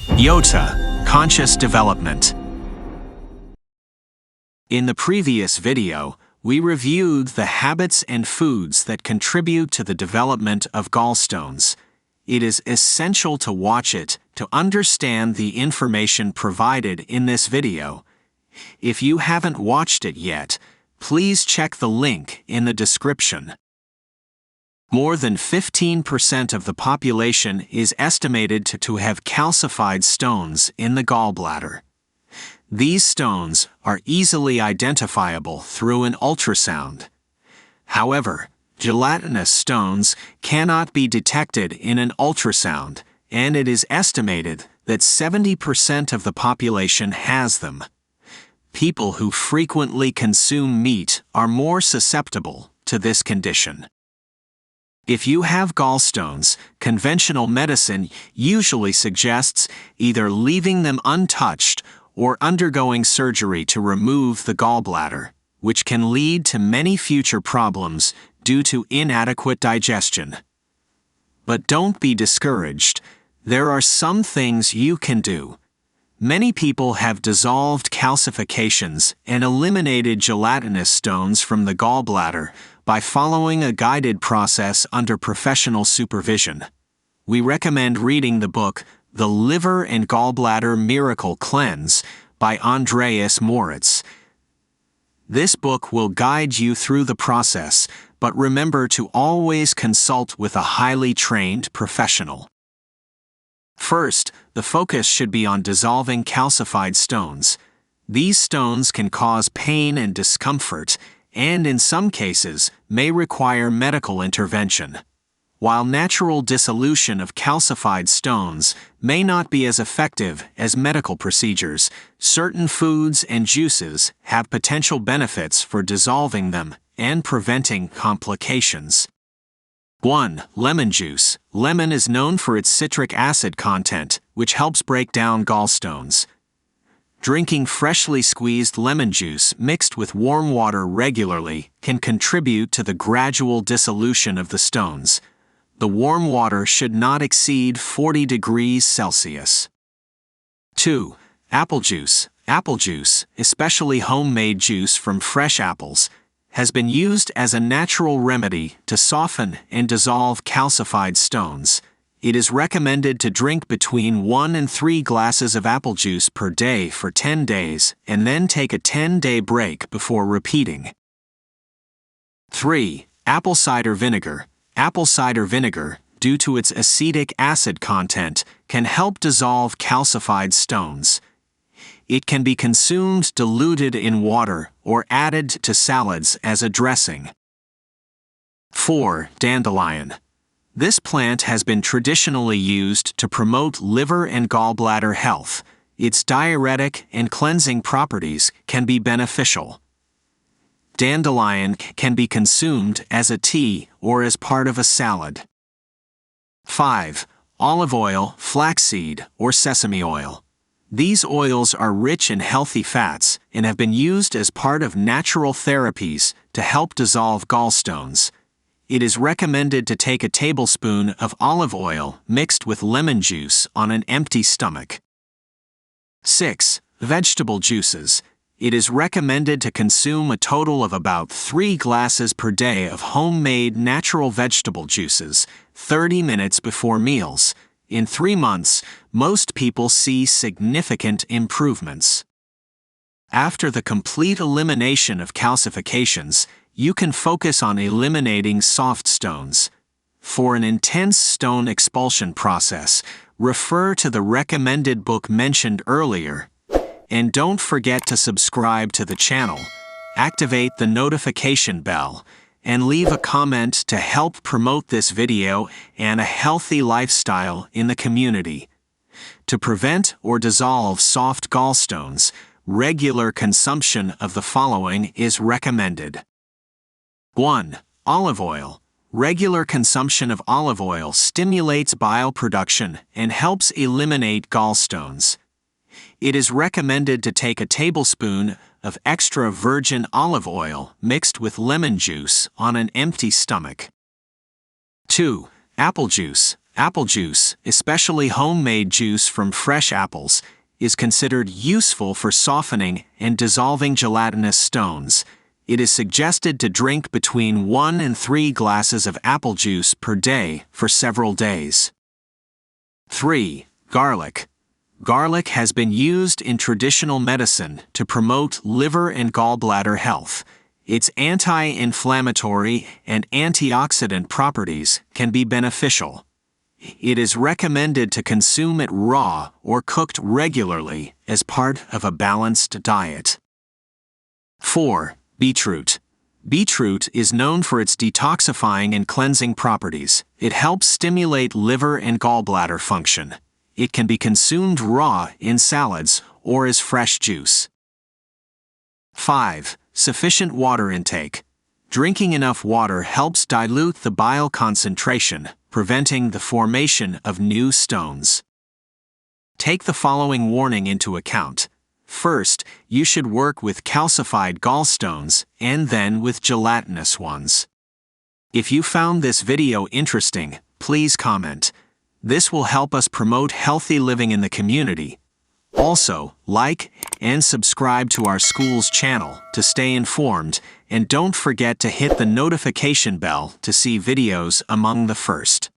Yota, conscious development. In the previous video, we reviewed the habits and foods that contribute to the development of gallstones. It is essential to watch it to understand the information provided in this video. If you haven't watched it yet, please check the link in the description. More than 15% of the population is estimated to have calcified stones in the gallbladder. These stones are easily identifiable through an ultrasound. However, gelatinous stones cannot be detected in an ultrasound, and it is estimated that 70% of the population has them. People who frequently consume meat are more susceptible to this condition. If you have gallstones, conventional medicine usually suggests either leaving them untouched or undergoing surgery to remove the gallbladder, which can lead to many future problems due to inadequate digestion. But don't be discouraged. There are some things you can do. Many people have dissolved calcifications and eliminated gelatinous stones from the gallbladder by following a guided process under professional supervision. We recommend reading the book The Liver and Gallbladder Miracle Cleanse by Andreas Moritz. This book will guide you through the process, but remember to always consult with a highly trained professional. First, the focus should be on dissolving calcified stones. These stones can cause pain and discomfort, and in some cases may require medical intervention. While natural dissolution of calcified stones may not be as effective as medical procedures, certain foods and juices have potential benefits for dissolving them and preventing complications. 1. Lemon juice. Lemon is known for its citric acid content, which helps break down gallstones. Drinking freshly squeezed lemon juice mixed with warm water regularly can contribute to the gradual dissolution of the stones. The warm water should not exceed 40 degrees Celsius. 2. Apple juice. Apple juice, especially homemade juice from fresh apples, has been used as a natural remedy to soften and dissolve calcified stones. It is recommended to drink between 1 and 3 glasses of apple juice per day for 10 days and then take a 10-day break before repeating. 3. Apple cider vinegar. Apple cider vinegar, due to its acetic acid content, can help dissolve calcified stones. It can be consumed diluted in water or added to salads as a dressing. 4. Dandelion. This plant has been traditionally used to promote liver and gallbladder health. Its diuretic and cleansing properties can be beneficial. Dandelion can be consumed as a tea or as part of a salad. 5. Olive oil, flaxseed, or sesame oil. These oils are rich in healthy fats and have been used as part of natural therapies to help dissolve gallstones. It is recommended to take a tablespoon of olive oil mixed with lemon juice on an empty stomach. 6. Vegetable juices. It is recommended to consume a total of about 3 glasses per day of homemade natural vegetable juices, 30 minutes before meals. In 3 months, most people see significant improvements. After the complete elimination of calcifications, you can focus on eliminating soft stones. For an intense stone expulsion process, refer to the recommended book mentioned earlier. And don't forget to subscribe to the channel, activate the notification bell, and leave a comment to help promote this video and a healthy lifestyle in the community. To prevent or dissolve soft gallstones, regular consumption of the following is recommended. 1. Olive oil. Regular consumption of olive oil stimulates bile production and helps eliminate gallstones. It is recommended to take a tablespoon of extra virgin olive oil mixed with lemon juice on an empty stomach. 2. Apple juice. Apple juice, especially homemade juice from fresh apples, is considered useful for softening and dissolving gelatinous stones. It is suggested to drink between 1 and 3 glasses of apple juice per day for several days. 3. Garlic. Garlic has been used in traditional medicine to promote liver and gallbladder health. Its anti-inflammatory and antioxidant properties can be beneficial. It is recommended to consume it raw or cooked regularly as part of a balanced diet. 4. Beetroot. Beetroot is known for its detoxifying and cleansing properties. It helps stimulate liver and gallbladder function. It can be consumed raw in salads or as fresh juice. 5. Sufficient water intake. Drinking enough water helps dilute the bile concentration, preventing the formation of new stones. Take the following warning into account. First, you should work with calcified gallstones and then with gelatinous ones. If you found this video interesting, please comment. This will help us promote healthy living in the community. Also, like and subscribe to our school's channel to stay informed, and don't forget to hit the notification bell to see videos among the first.